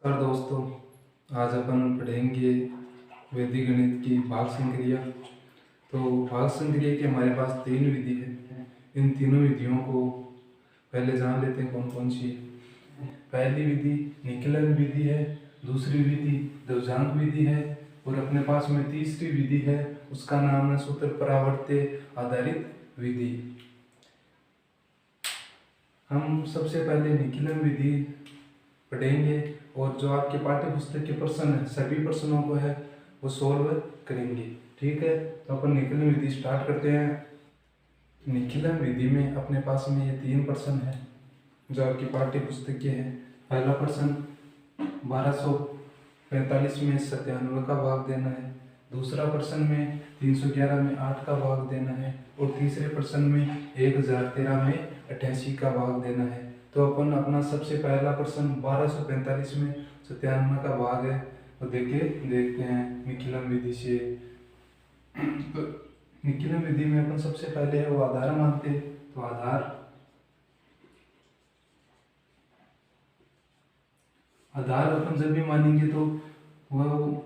नमस्कार दोस्तों, आज अपन पढ़ेंगे वैदिक गणित की भाग संक्रिया। तो भाग संक्रिया की हमारे पास तीन विधि है। इन तीनों विधियों को पहले जान लेते हैं कौन कौन सी है। पहली विधि निकलन विधि है, दूसरी विधि द्विजांक विधि है और अपने पास में तीसरी विधि है, उसका नाम है सूत्र परावर्त्य आधारित विधि। हम सबसे पहले निकलन विधि पढ़ेंगे और जो आपके पाठ्य पुस्तक के प्रश्न है सभी प्रश्नों को है वो सोल्व करेंगे। ठीक है, तो अपन निकलन विधि स्टार्ट करते हैं। निकलन विधि में अपने पास में ये तीन प्रश्न है जो आपकी पाठ्य पुस्तक के हैं। पहला प्रश्न 1245 में 97 का भाग देना है, दूसरा प्रश्न में 311 में 8 का भाग देना है और तीसरे प्रश्न में 1013 में 88 का भाग देना है। तो अपन अपना सबसे पहला प्रश्न 1245 में 97 का भाग है तो देखते हैं निकलन विधि से। तो निकलन विधि में अपन सबसे पहले है वो आधार मानते हैं। तो आधार अपन जब भी मानेंगे तो वह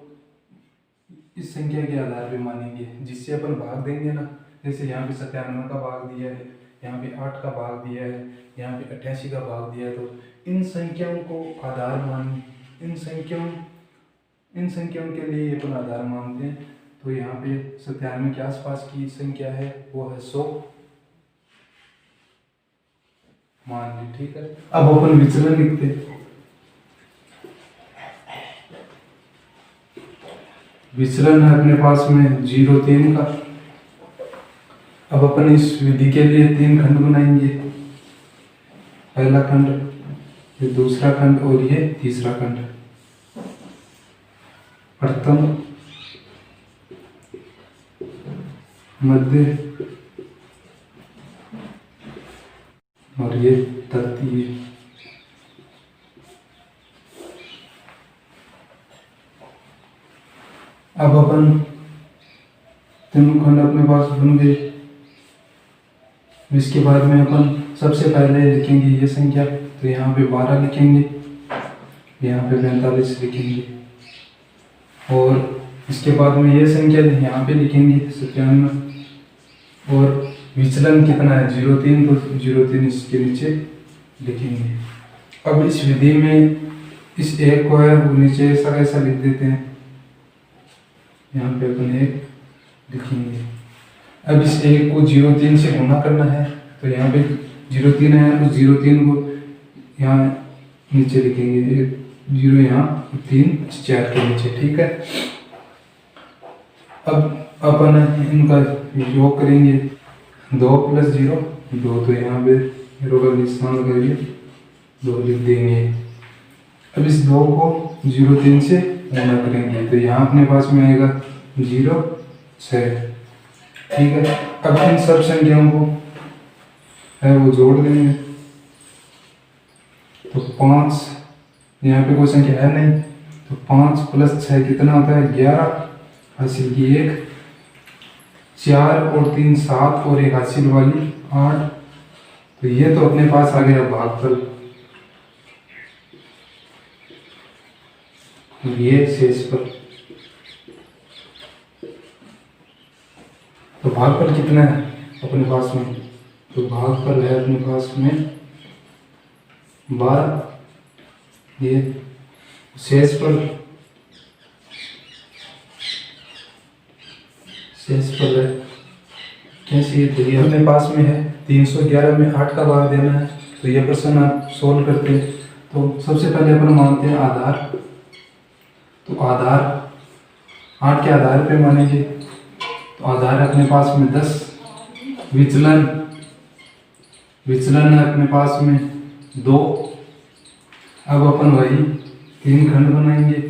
इस संख्या के आधार पे मानेंगे जिससे अपन भाग देंगे ना। जैसे यहाँ पे 97 का भाग दिया है, यहाँ पे 8 का भाग दिया है, यहाँ पे 88 का भाग दिया है। तो इन संख्याओं को आधार मान इन संख्याओं के लिए अपन आधार मानते हैं। तो यहाँ पे 97 के आसपास की संख्या है वो है 100 मान ली। ठीक है, अब अपन विचलन लिखते हैं। विचलन है अपने पास में 0,3 का। अब अपन इस विधि के लिए तीन खंड बनाएंगे, पहला खंड, ये दूसरा खंड और ये तीसरा खंड। प्रथम, मध्य और ये तृतीय। अब अपन तीनों खंड अपने पास बन गए। इसके बाद में अपन सबसे पहले लिखेंगे ये संख्या, तो यहाँ पे 12 लिखेंगे, यहाँ पे 45 लिखेंगे और इसके बाद में ये संख्या यहाँ पे लिखेंगे 97 और विचलन कितना है 0,3, तो 0,3 इसके नीचे लिखेंगे। अब इस विधि में इस एक को है वो नीचे ऐसा कैसा लिख देते हैं, यहाँ पे अपन एक लिखेंगे। अब इस एक को 0,3 से गुणा करना है, तो यहाँ पे 0,3 है तो 0,3 को यहाँ नीचे लिखेंगे, 0 यहाँ 3 4 के नीचे। ठीक है, अब अपन इनका योग करेंगे। 2 + 0 2, तो यहाँ पे 0 का निशान करिए, 2 लिख देंगे। अब इस 2 को 0,3 से गुणा करेंगे, तो यहाँ अपने पास में आएगा 0 6। ठीक है, अब इन सब संख्याओं को है वो जोड़ देंगे। तो 5, यहाँ पे कोई संख्या है नहीं, तो 5 + 6 कितना होता है 11, हासिल की 1, 4 और 3 7 और 1 हासिल वाली 8। तो ये तो अपने पास आ गया भागफल, ये शेषफल। तो भागफल कितना है अपने पास में, तो भागफल है अपने पास में 12। ये शेषफल है कैसे, तो ये अपने पास में है 311 में 8 का भाग देना है। तो ये प्रश्न आप सोल्व करते हैं। तो सबसे पहले अपन मानते हैं आधार। तो आधार 8 के आधार पे मानेंगे, तो आधार है अपने पास में 10। विचलन है अपने पास में 2। अब अपन वही तीन खंड बनाएंगे।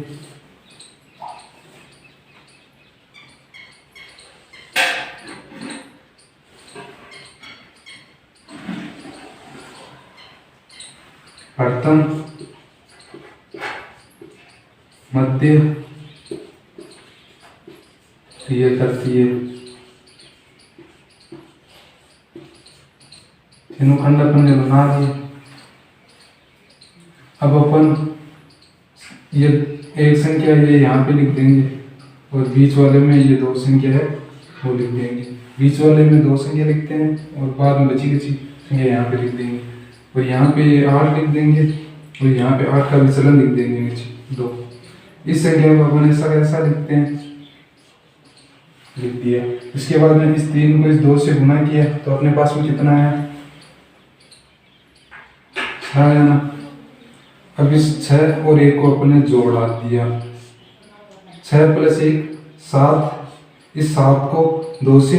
प्रथम, मध्य, ये तृतीय। तीनों खंड अपन ने बना दिए। अब अपन ये एक संख्या ये यहाँ पे लिख देंगे और बीच वाले में ये दो संख्या है वो लिख देंगे। बीच वाले में दो संख्या लिखते हैं और बाद में बची बची संख्या यहाँ पे लिख देंगे और यहाँ पे 8 लिख देंगे और यहाँ पे 8 का विचलन लिख देंगे नीचे 2। इस संख्या को अपन ऐसा ऐसा लिखते हैं, लिख दिया। इसके बाद में इस 3 को इस 2 से गुना किया तो अपने पास में कितना आया, 6 आया ना। अब इस 6 और 1 को अपने जोड़ा दिया, 6 + 1 7। इस 7 को 2 से,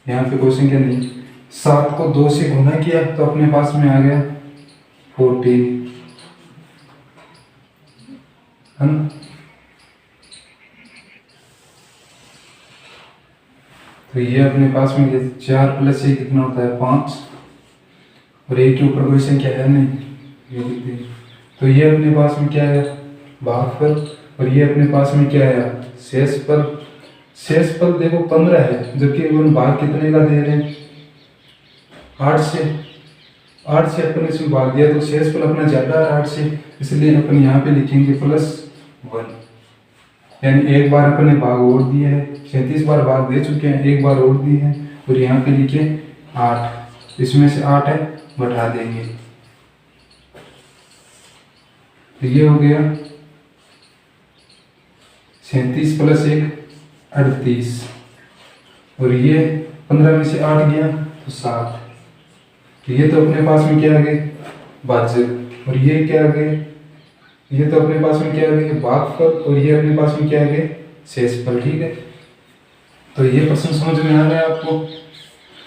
यहाँ पे कोई संख्या नहीं, 7 को 2 से गुना किया तो अपने पास में आ गया 14, है ना। तो ये अपने पास में 4 + 1 कितना होता है 5 और 1 के ऊपर कोई संख्या है नहीं, ये लिख देंगे। तो ये अपने पास में क्या है भागफल और ये अपने पास में क्या है शेषफल। शेषफल देखो 15 है, जबकि उन भाग कितने का दे रहे हैं 8 से। 8 से अपने इसमें भाग दिया तो शेषफल अपना ज़्यादा है 8 से, इसलिए अपन यहाँ पे लिखेंगे +1। यानी एक बार अपने भाग और दिए है, 37 बार भाग दे चुके हैं, एक बार और दिए हैं और यहाँ पे लिखे 8। इसमें से 8 है बढ़ा देंगे, तो ये हो गया 37 + 1 38 और ये 15 में से 8 गया तो 7। तो ये तो अपने पास में क्या आ गए भाजक और ये क्या आ गए, ये तो अपने पास में क्या आ गए भागफल और ये अपने पास में क्या आ गए शेषफल। ठीक है, तो ये प्रश्न समझ में आ रहा है आपको।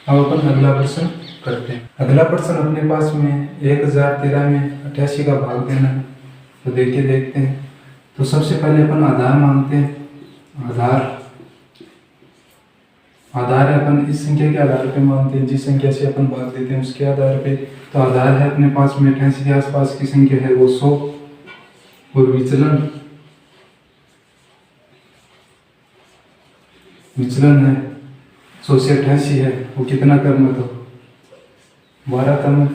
अब अपन अगला प्रश्न करते हैं। अगला प्रश्न अपने पास में 1013 में 88 का भाग देना है, तो देखिए देखते हैं। तो सबसे पहले अपन आधार मानते हैं। आधार है अपन इस संख्या के आधार पे मानते हैं, जिस संख्या से अपन भाग देते हैं उसके आधार पे। तो आधार है अपने पास में 88 के आसपास की संख्या है वो 100 और विचलन है 100 से 88 है, वो कितना करना तो 12 करना।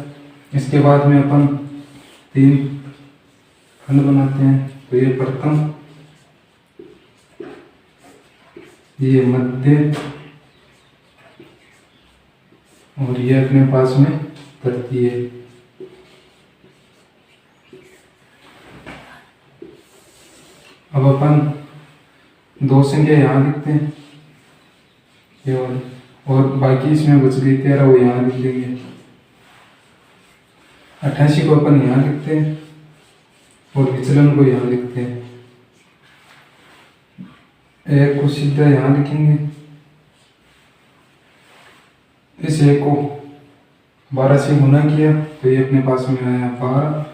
इसके बाद में अपन 3 खंड बनाते हैं। तो ये प्रथम, ये मध्य और ये अपने पास में तृतीय। अब अपन 2 संख्या यहाँ लिखते हैं ये वाली और बाकी इसमें बच गई 13 वो यहाँ लिख देंगे। 88 को अपन यहाँ लिखते हैं और विचलन को यहाँ लिखते हैं। 1 को सीधा यहाँ लिखेंगे, इस 1 को 12 से गुना किया तो ये अपने पास में आया 12।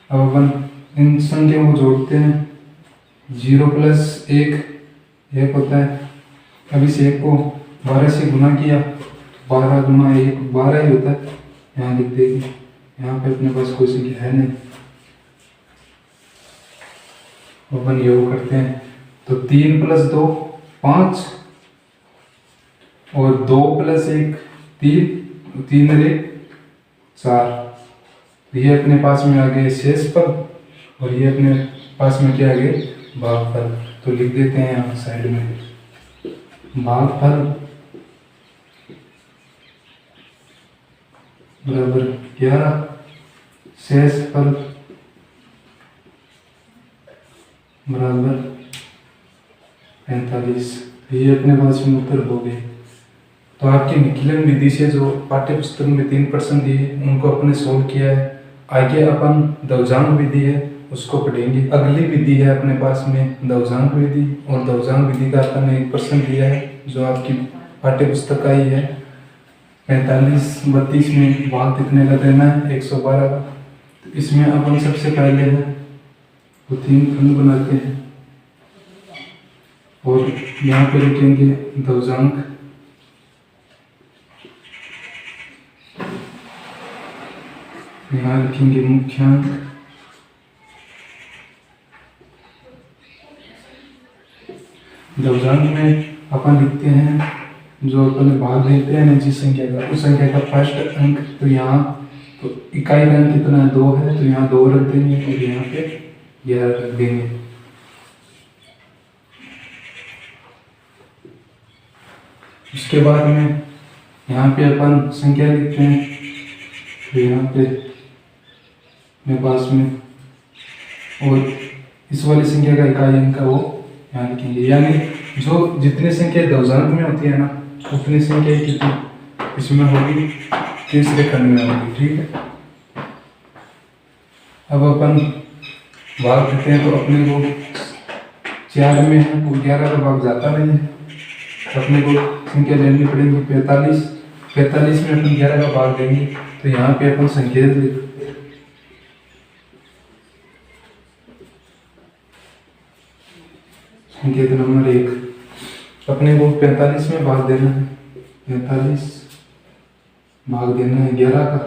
अब अपन इन संख्याओं को जोड़ते हैं, 0 + 1 होता है। अब इस 1 को 12 से गुना किया 12 गुना 1 12 ही होता है, यहाँ लिख देंगे। यहाँ पे अपने पास कोई संख्या है नहीं, अपन योग करते हैं। तो 3 + 2 5 और 2 + 1 3, 3 और 1 4। ये अपने पास में आ गए शेषफल और ये अपने पास में क्या आ गए भागफल। तो लिख देते हैं यहाँ साइड में भागफल बराबर 11, शेषफल बराबर 45। ये अपने पास में उत्तर हो गए। तो आपकी विकलन विधि से जो पाठ्य पुस्तक में 3 प्रश्न दिए उनको अपने सोल्व किया है। आगे अपन दवजांग विधि है उसको पढ़ेंगे। अगली विधि है अपने पास में दवजांग विधि और दवजांग विधि का अपन ने 1 प्रश्न दिया है जो आपकी पाठ्य पुस्तक का ही है। 45-32 में भाग कितने का देना है 112 का। तो इसमें अपन सबसे पहले है तो 3 खंड बनाते हैं और यहाँ पे लिखेंगे दवजांक। यहाँ लिखेंगे मुख्यांक। दवजांक में अपन लिखते हैं जो अपन भाग लेते हैं जिस संख्या का उस संख्या का फर्स्ट अंक। तो यहाँ तो इकाई लंग कितना है, 2 है, तो यहाँ 2 रख देंगे और यहाँ पे 11 रख देंगे। उसके बाद में यहाँ पे अपन संख्या लिखते हैं, तो यहाँ पे मेरे पास में, और इस वाली संख्या का इकाई अंक का वो यहाँ लिखेंगे, यानी जो जितनी संख्या दशमलव में होती है ना, उतनी संख्या कितनी इसमें होगी, तीसरे खंड में होगी। ठीक है, अब अपन भाग देते हैं, तो अपने को 4 में है वो 11 का भाग जाता नहीं है, अपने को संख्या लेनी पड़ेगी 45। 45 में अपन 11 का भाग देंगे, तो यहाँ पे अपन संकेत लिख, संकेत नंबर 1, अपने को 45 में भाग देना है, 45 भाग देना है 11 का,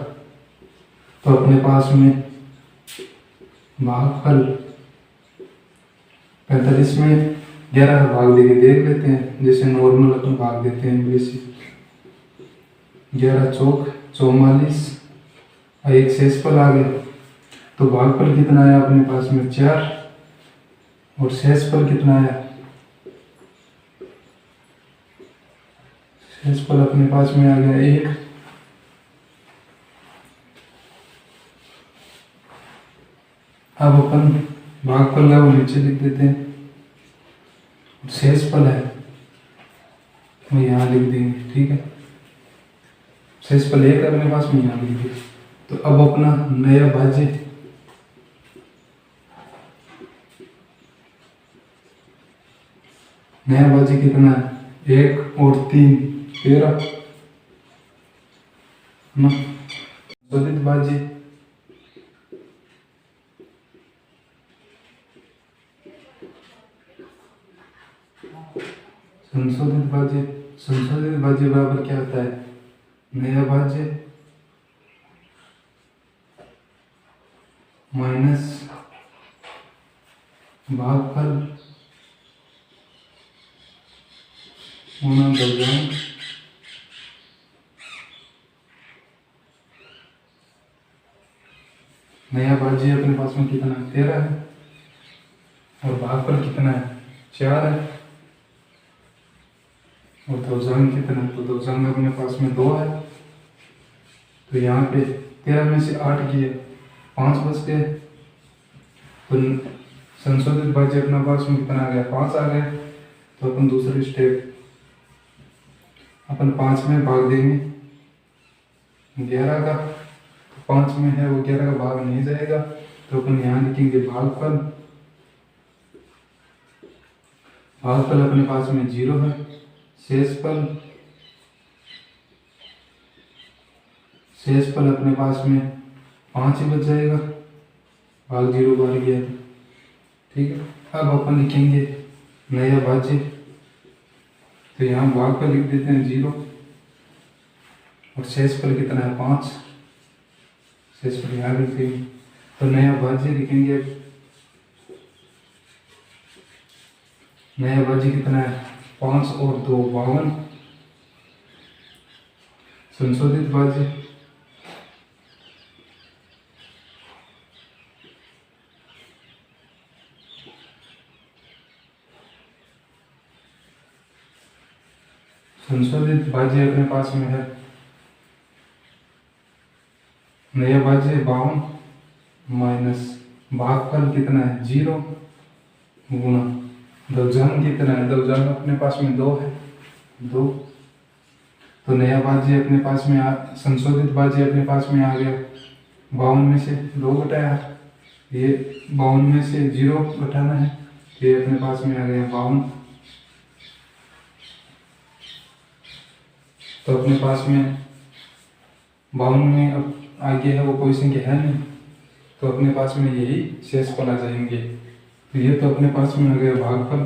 तो अपने पास में भागफल 45 में 11 का भाग लेके देख लेते हैं, जैसे नॉर्मल अपन भाग देते हैं वैसे। 11 चौक 44 और एक शेषफल आ गया, तो भागफल कितना आया अपने पास में 4, और शेषफल कितना आया, शेषफल अपने पास में आ गया 1। अब अपन भागफल का वो नीचे लिख देते हैं, शेषफल है वो यहाँ लिख देंगे। ठीक है, शेषफल 1 अपने पास में यहाँ लिख दिया। तो अब अपना नया भाज्य, नया भाज्य कितना है, 1 और 3 13 ना, संशोधित भाज्य संशोधित भाज्य बराबर क्या होता है, नया भाज्य माइनस भागफल गुणा दशमलव। नया भाज्य अपने पास में कितना है, 13 है, और भागफल कितना है, 4 है, और दशमलव कितना है, तो दशमलव अपने पास में 2 है। तो यहाँ पे 13 में से 8 किए 5 बच गए, तो संशोधित भाज्य अपना पास में कितना आ गया, 5 आ गया। तो अपन दूसरी स्टेप, अपन 5 में भाग देंगे 11 का, तो 5 में है वो 11 का भाग नहीं जाएगा, तो अपन यहाँ लिखेंगे भागफल। भागफल अपने पास में 0 है, शेषफल अपने पास में 5 ही बच जाएगा, भाग 0 बाहर गया। ठीक है, अब अपन लिखेंगे नया भाज्य, तो यहाँ भागफल लिख देते हैं 0, और शेषफल कितना है 5, शेषफल यहाँ लिख देंगे। तो नया भाज्य लिखेंगे, नया भाज्य कितना है 5 और 2 52। संशोधित भाज्य अपने पास में है, नया भाज्य 52 माइनस भागफल कितना है 0 गुणा दशमलव कितना है, दशमलव अपने पास में 2 है, 2। तो नया भाज्य अपने पास में संशोधित भाज्य अपने पास में आ गया, 52 में से 2 घटाया, ये 52 में से 0 घटाना है, ये अपने पास में आ गया 52। तो अपने पास में 52 में अब आगे है वो कोई संख्या है नहीं, तो अपने पास में यही शेषफल आ जाएंगे। तो ये तो अपने पास में आ गया भागफल,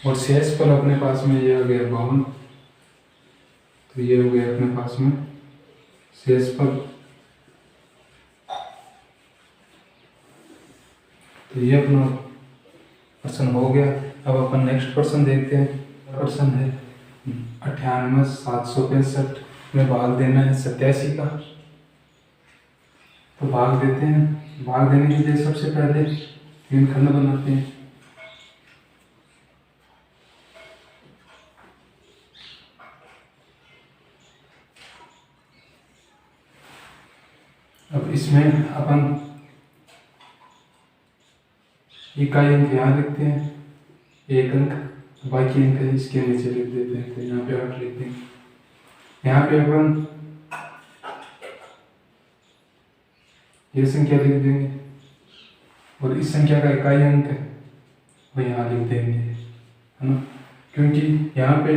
और शेषफल अपने पास में ये आ गया 52। तो ये हो गया अपने पास में शेषफल। तो ये अपना प्रश्न हो गया। अब अपन नेक्स्ट प्रश्न देखते हैं। प्रश्न है 98,765 में भाग देना है 87 का। तो भाग देते हैं। भाग देने के लिए सबसे पहले 3 खंड बनाते हैं। अब इसमें अपन इकाई अंक यहाँ लिखते हैं, 1 अंक, बाकी अंक इसके नीचे लिख देते हैं। तो यहाँ पे 8 लिखते हैं। यहाँ पे अपन ये संख्या लिख देंगे और इस संख्या का इकाई अंक वो यहाँ लिख देंगे, है ना। क्योंकि यहाँ पे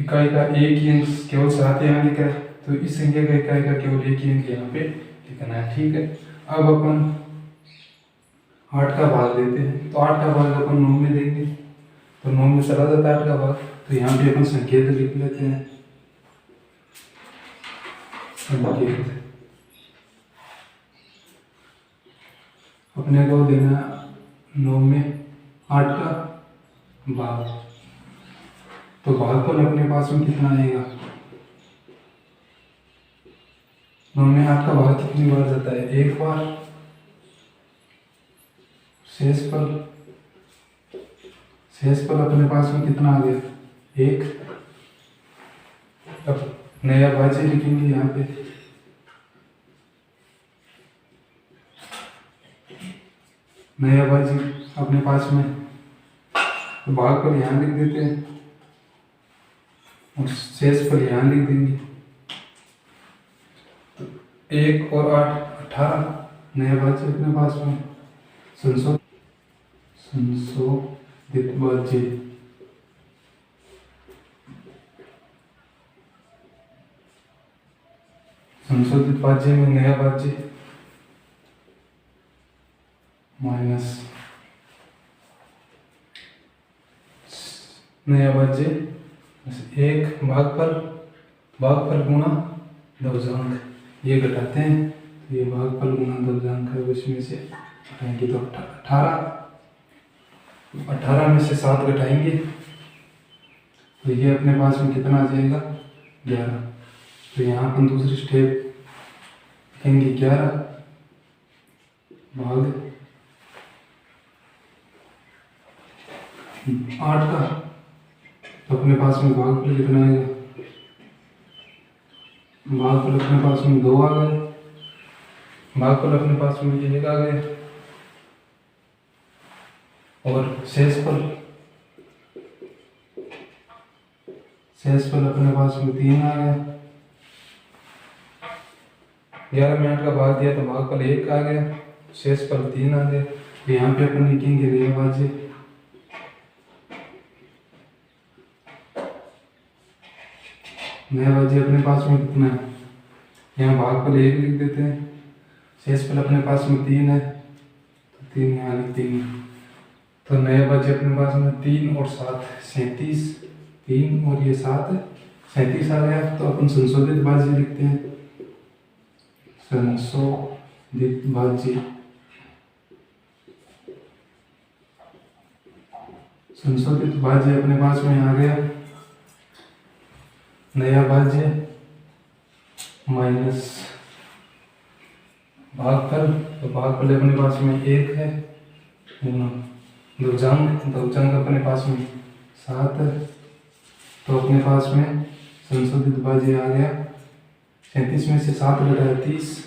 इकाई का एक ही अंक केवल 7 यहाँ लिखा है, तो इस संख्या का इकाई का केवल एक ही अंक यहाँ पे लिखना है। ठीक है। अब अपन 8 का भाग देते हैं। तो 8 का भाग अपन 9 में देंगे, तो 9 में चला जाता है 8 का भाग। तो यहाँ पे अपन संकेत लिख लेते हैं, संकेत। अपने को देना 9 में 8 का भाग। तो भागफल अपने पास में कितना आएगा? 9 में 8 का भाग कितनी बार जाता है? 1 बार। शेषफल अपने पास में कितना आ गया? 1। अब नया भाज्य लिखेंगे यहाँ पे। नया भाज्य अपने पास में, तो भागफल यहाँ लिख देते हैं और शेषफल यहाँ लिख देंगे। तो 1 और 8 18 नया भाज्य अपने पास में। संशोधित भाज्य, संशोधित भाज्य में नया भाज्य माइनस नया भाज्य 1 भागफल गुणा दशमलव, ये घटाते हैं। तो ये भागफल गुणा दशमलव है, उसमें से घटाएंगे तो 18 में से 7 घटाएंगे तो ये अपने पास में कितना आ जाएगा? 11। तो यहाँ पर दूसरी स्टेप लिखेंगे 11 भाग 8 का। तो अपने पास में भागफल कितना आएगा? भागफल अपने पास में 2 आ गए। भागफल अपने पास में 1 आ गए और शेषफल अपने पास में 3 आ गया। 11 में 8 का भाग दिया तो भागफल 1 आ गया, शेषफल 3 आ गया। तो यहाँ पे अपन लिखेंगे नया भाज्य। नया भाज्य अपने पास में कितना है? यहाँ भागफल 1 लिख देते हैं, शेषफल अपने पास में 3 है तो 3 यहाँ लिख देंगे। तो नया भाज्य अपने पास में 3 और 7 37, 3 और ये 7 37 आ गया। तो अपन संशोधित भाज्य लिखते हैं, संशोधित भाज्य। संशोधित भाज्य अपने पास में आ गया नया भाज्य माइनस भागफल। तो भागफल अपने पास में 1 है, दशमलव अपने पास में 7 है। तो अपने पास में संशोधित भाज्य आ गया 37 में से 7 घटाया 30।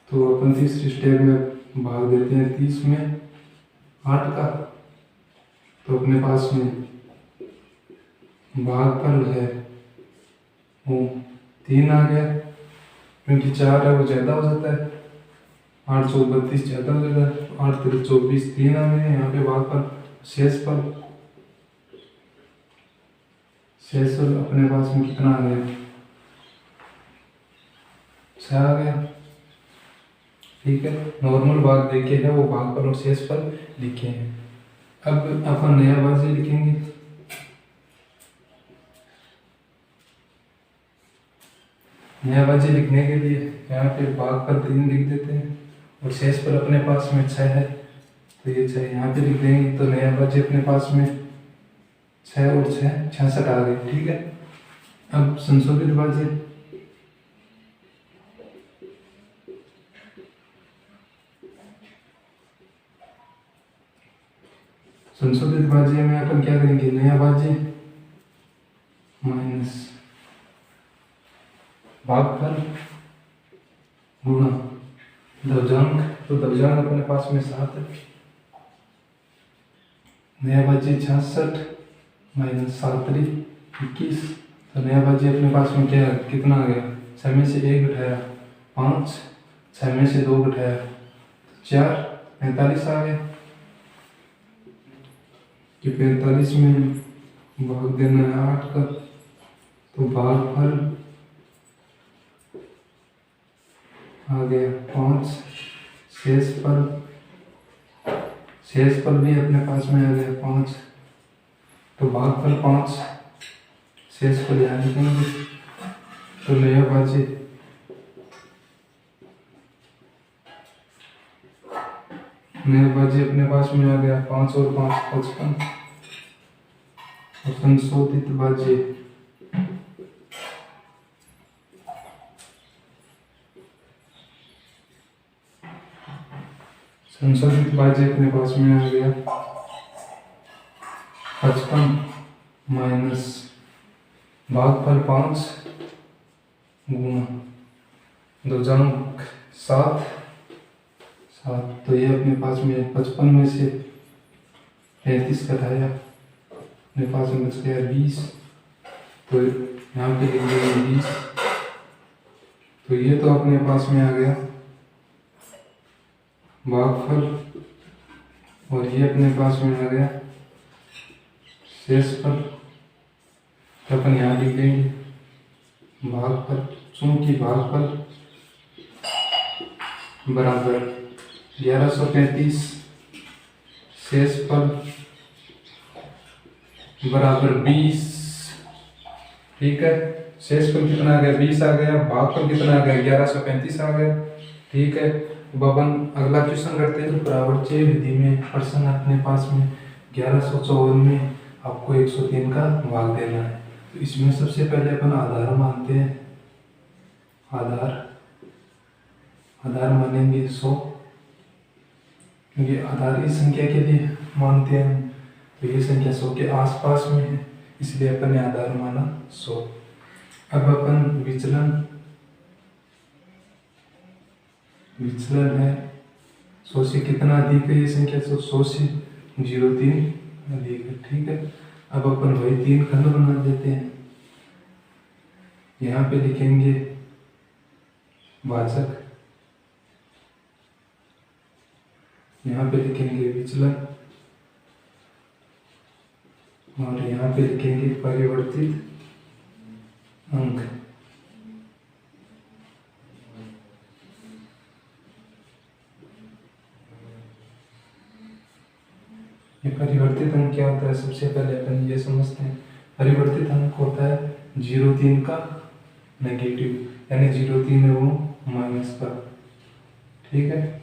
तो अपन तीसरी स्टेप में भाग देते हैं 30 में 8 का। तो अपने पास में भागफल है वो 3 आ गया, क्योंकि 4 है वो ज़्यादा हो जाता है, 8 चौक 32 ज़्यादा हो जाता है, 8 3 24 3 आ गए। यहाँ पे भागफल शेषफल अपने पास में कितना आ गया? 6 आ गया। ठीक है, नॉर्मल भाग देखे है वो भागफल और शेषफल लिखे हैं। अब अपन नया भाज्य लिखेंगे। नया भाज्य लिखने के लिए यहाँ पे भागफल 3 लिख देते हैं और शेषफल अपने पास में 6 है तो ये 6 यहाँ पे लिख देंगे। तो नया भाज्य अपने पास में 6 और 6 66 आ गए। ठीक है, अब संशोधित भाज्य में अपन क्या करेंगे, नया भाज्य माइनस भागफल गुणा दवजांक। तो दवजांक अपने पास में 7 है, नया भाज्य 66 माइनस 7 21। तो नया भाज्य अपने पास में क्या कितना आ गया, 6 में से 1 घटाया 5, 6 में से 2 घटाया 4, 45 आ गया। कि 45 में भाग देना है 8 का, तो भागफल आ गया 5। शेषफल भी अपने पास में आ गया 5, तो भागफल 5, शेषफल यहाँ लिखेंगे। तो नया भाज्य अपने पास में आ गया 5 और 5 55। और संशोधित भाज्य अपने पास में आ गया 55 माइनस भागफल 5 गुणा दवजांक 7। तो ये अपने पास में 55 में से 35 घटाया, अपने पास में बच गया 20। तो यहाँ पे लिख देंगे 20। तो ये तो अपने पास में आ गया भागफल, और ये अपने पास में आ गया शेषफल। तो अपन यहाँ लिख देंगे भागफल, चूंकि भागफल बराबर 1135, शेषफल बराबर 20। ठीक है, शेषफल कितना आ गया 20 आ गया, भागफल कितना आ गया 1135 आ गया। ठीक है, अब अपन अगला क्वेश्चन करते हैं। तो परावर्तनीय विधि में प्रश्न अपने पास में 1154 में आपको 103 का भाग देना है। तो इसमें सबसे पहले अपन आधार मानते हैं, आधार मानेंगे 100, क्योंकि आधार इस संख्या के लिए मानते हैं। तो ये संख्या 100 के आसपास में है, इसलिए अपन ने आधार माना 100। अब अपन विचलन है 100 से कितना अधिक है ये संख्या, 100 से 0.3 अधिक है। ठीक है, अब अपन वही 3 खंड बना देते हैं। यहाँ पे लिखेंगे भाजक, यहाँ पे लिखेंगे विचलन, और यहाँ पे लिखेंगे परिवर्तित अंक। ये परिवर्तित अंक क्या होता है, सबसे पहले अपन ये समझते हैं। परिवर्तित अंक होता है 0.3 का नेगेटिव, यानी 0.3 है वो माइनस का। ठीक है,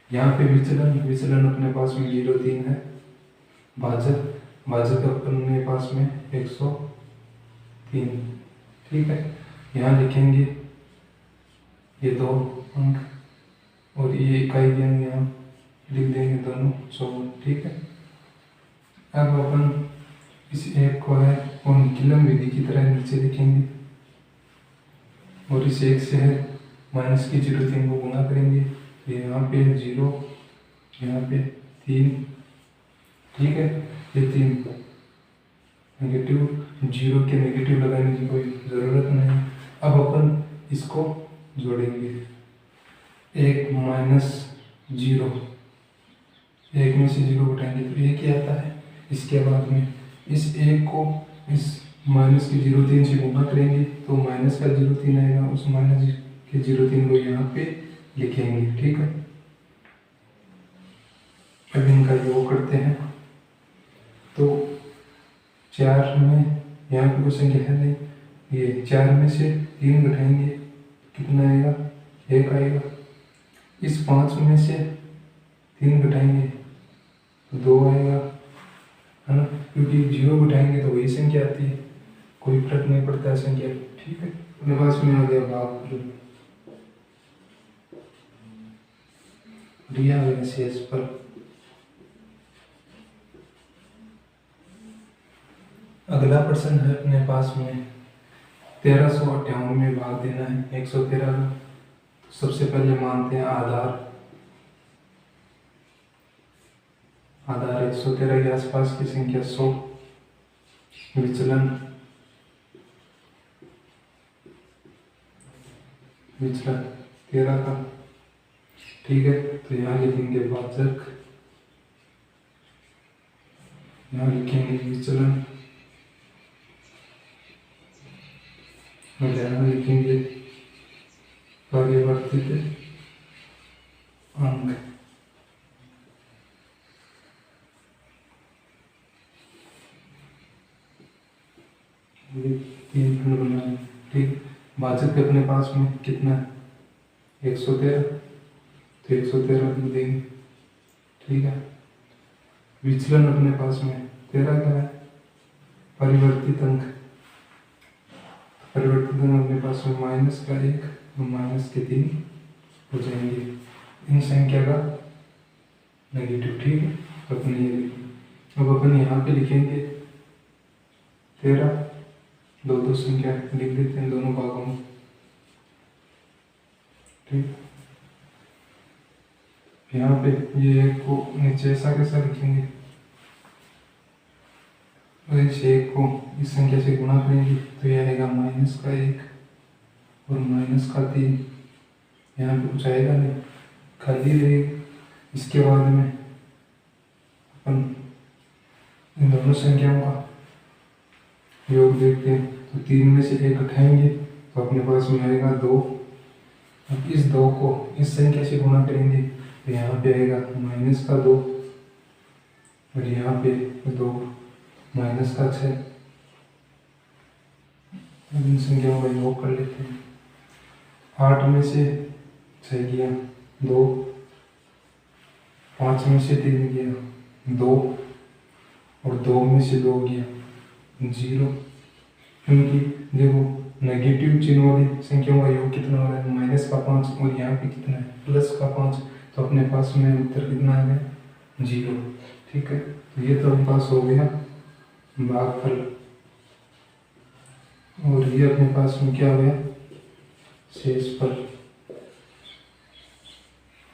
यहाँ पे विचलन अपने पास में 0.3 है। भाजक अपने पास में 103। ठीक है, यहाँ लिखेंगे ये 2 अंक, और ये इकाई अंक यहाँ लिख देंगे दोनों 100। ठीक है, अब अपन इस एक को है अनुकीलन विधि की तरह नीचे लिखेंगे, और इस एक से है माइनस की 0.3 को गुणा करेंगे। यहाँ पे 0, यहाँ पे 3। ठीक है, ये 3 नेगेटिव, 0 के नेगेटिव लगाने की कोई ज़रूरत नहीं। अब अपन इसको जोड़ेंगे, 1 माइनस 0, 1 में से 0 घटाएंगे तो 1 ही आता है। इसके बाद में इस 1 को इस माइनस के 0.3 से गुणा करेंगे तो माइनस का 0.3 आएगा, उस माइनस के 0.3 को यहाँ पे लिखेंगे। ठीक है, अब इनका योग करते हैं। तो 4 में यहाँ पे कोई संख्या है नहीं, ये 4 में से 3 घटाएंगे कितना आएगा, 1 आएगा। इस 5 में से 3 घटाएंगे तो 2 आएगा। है ना, क्योंकि 0 उठाएंगे तो वही संख्या आती है, कोई फर्क नहीं पड़ता है संख्या। ठीक है, अपने पास में आ गया भागफल, दिया गया शेषफल। अगला प्रश्न है अपने पास में 1358 में भाग देना है 113 का। सबसे पहले मानते हैं आधार 113 के आसपास की संख्या 100, विचलन 13 का। ठीक है, तो यहाँ लिखेंगे भाजक, यहाँ लिखेंगे विचलन, और यहाँ लिखेंगे परिवर्तित अंक। ये 3 खंड बनाए। ठीक, भाजक अपने पास में कितना है 113, तो 113 लिख देंगे। ठीक है, विचलन अपने पास में 13 का है, परिवर्तित अंक, परिवर्तित अंक अपने पास में -1 और -3 हो जाएंगे, इन संख्या का नेगेटिव। ठीक है, अपने ये अब अपन यहाँ पे लिखेंगे 13, दो संख्या लिख देते हैं दोनों भागों में। ठीक, यहाँ पे ये एक को नीचे ऐसा कैसा लिखेंगे, और इस एक को इस संख्या से गुणा करेंगे तो यह आएगा -1 और -3। यहाँ पे कुछ आएगा नहीं, खाली रहेगा। इसके बाद में अपन इन दोनों संख्याओं का योग देखते हैं, तो 3 में से 1 उठाएंगे तो अपने पास में आएगा 2। अब इस 2 को इस संख्या से गुणा करेंगे तो यहाँ पे आएगा -2, और यहाँ पे 2 -6। अब इन संख्याओं का योग कर लेते हैं। 8 में से 6 गया 2, 5 में से 3 गया 2, और 2 में से 2 गया 0। क्योंकि देखो नेगेटिव चिन्ह वाली संख्याओं का योग कितना हो रहा है -5, और यहाँ पे कितना है +5, तो अपने पास में उत्तर कितना आ गया 0। ठीक है, तो ये तो अपने पास हो गया भागफल, और ये अपने पास में क्या हो गया शेषफल।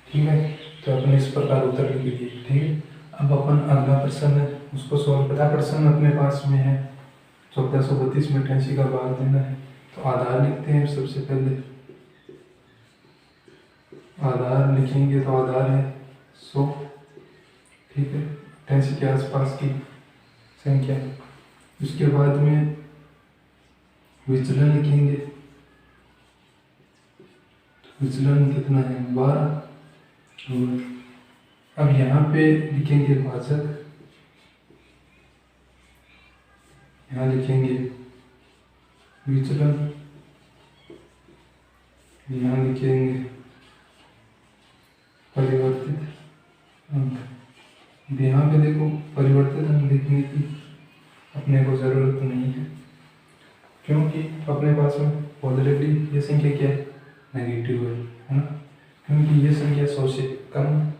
ठीक है, तो अपने इस प्रकार उत्तर लिख दिए। ठीक है, अब अपन अगला प्रश्न है उसको सॉल्व करना। प्रश्न अपने पास में है 1432 में 88 का भाग देना है, तो आधार लिखते हैं। सबसे पहले आधार लिखेंगे तो आधार है 100। ठीक है, 88 के आसपास की संख्या। उसके बाद में विचलन लिखेंगे, विचलन कितना है 12। और अब यहाँ पे लिखेंगे भाजक, यहाँ लिखेंगे विचलन, यहाँ लिखेंगे परिवर्तित अंक। यहाँ पे देखो परिवर्तित अंक लिखने की अपने को ज़रूरत नहीं है, क्योंकि अपने पास में ऑलरेडी ये संख्या क्या है नेगेटिव है ना, क्योंकि ये संख्या 100 से कम है।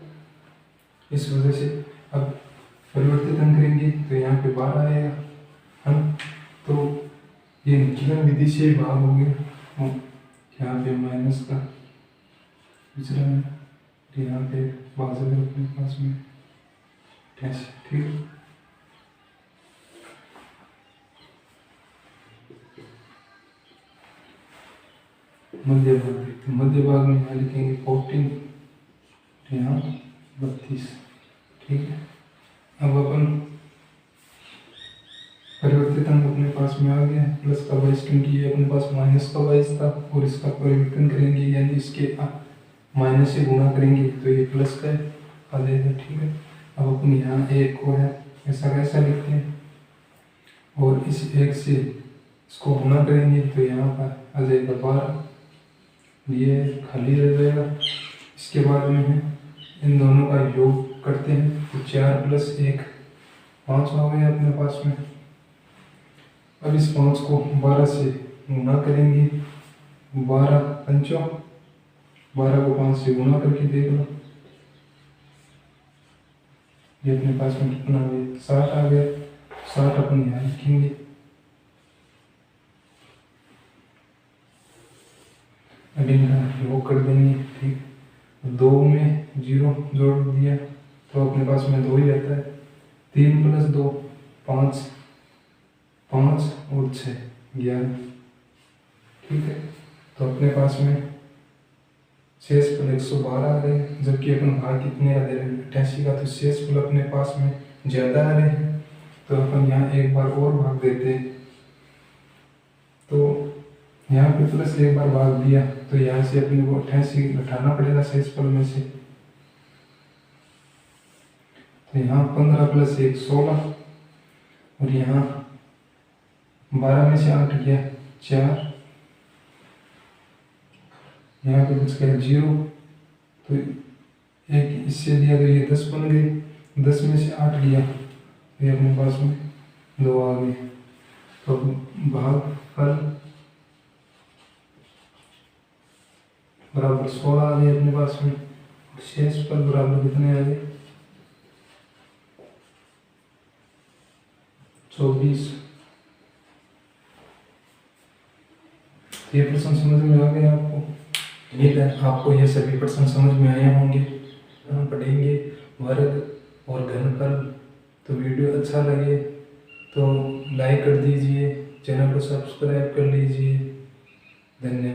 इस वजह से अब परिवर्तित अंक करेंगे तो यहाँ पे 12 आएगा है ना, तो ये विचलन विधि से भाग हो गया। यहाँ पे माइनस का विचलन है, तो यहाँ पे भाजक है अपने पास में 88। ठीक है, मध्य भाग देखते हैं। मध्य भाग में यहाँ लिखेंगे 14, तो यहाँ 32। ठीक है, अब अपन परिवर्तित अंक अपने पास में आ गया है प्लस का 22, क्योंकि ये अपने पास माइनस का 22 था, और इसका परिवर्तन करेंगे यानी इसके माइनस से गुणा करेंगे तो ये प्लस का आ जाएगा। ठीक है, अब अपन यहाँ एक को है ऐसा कैसा लिखते हैं, और इस एक से इसको गुणा करेंगे तो यहाँ पर आ जाएगा 12, ये खाली रह जाएगा। इसके बाद में है इन दोनों का योग करते हैं तो 4 + 1 5 हो गए अपने पास में। अब इस 5 को 12 से गुना करेंगे। 12 पंचों, 12 को 5 से गुना करके देख लो, ये अपने पास में कितना आ गया, 60 आ गया। 60 अपन यहाँ लिखेंगे। अब इनका योग कर देंगे। ठीक, 2 में 0 जोड़ दिया तो अपने पास में 2 ही रहता है। 3 + 2 5, 5 और 6 11। ठीक है, तो अपने पास में शेषफल 112 आ रहे हैं, जबकि अपन भाग कितने का दे रहे हैं, 88 का। तो शेषफल अपने पास में ज़्यादा आ रहे हैं, तो अपन यहाँ एक बार और भाग देते हैं। तो यहाँ पे प्लस एक बार भाग दिया तो यहाँ से अपने को 88 घटाना पड़ेगा शेषफल में से। तो यहाँ 15 + 1 16, और यहाँ 12 में से 8 गया 4, यहाँ पे कुछ गया 0, तो एक इससे दिया तो ये 10 बन गए। 10 में से 8 लिया तो ये अपने पास में 2 आ गए। तो भागफल बराबर 16 आ गए अपने पास में। शेषफल बराबर कितने आ गए, 24। ये प्रश्न समझ में आ गया आपको? उम्मीद है आपको ये सभी प्रश्न समझ में आए होंगे। हम पढ़ेंगे वर्ग और घनफल। तो वीडियो अच्छा लगे तो लाइक कर दीजिए, चैनल को सब्सक्राइब कर लीजिए। धन्यवाद।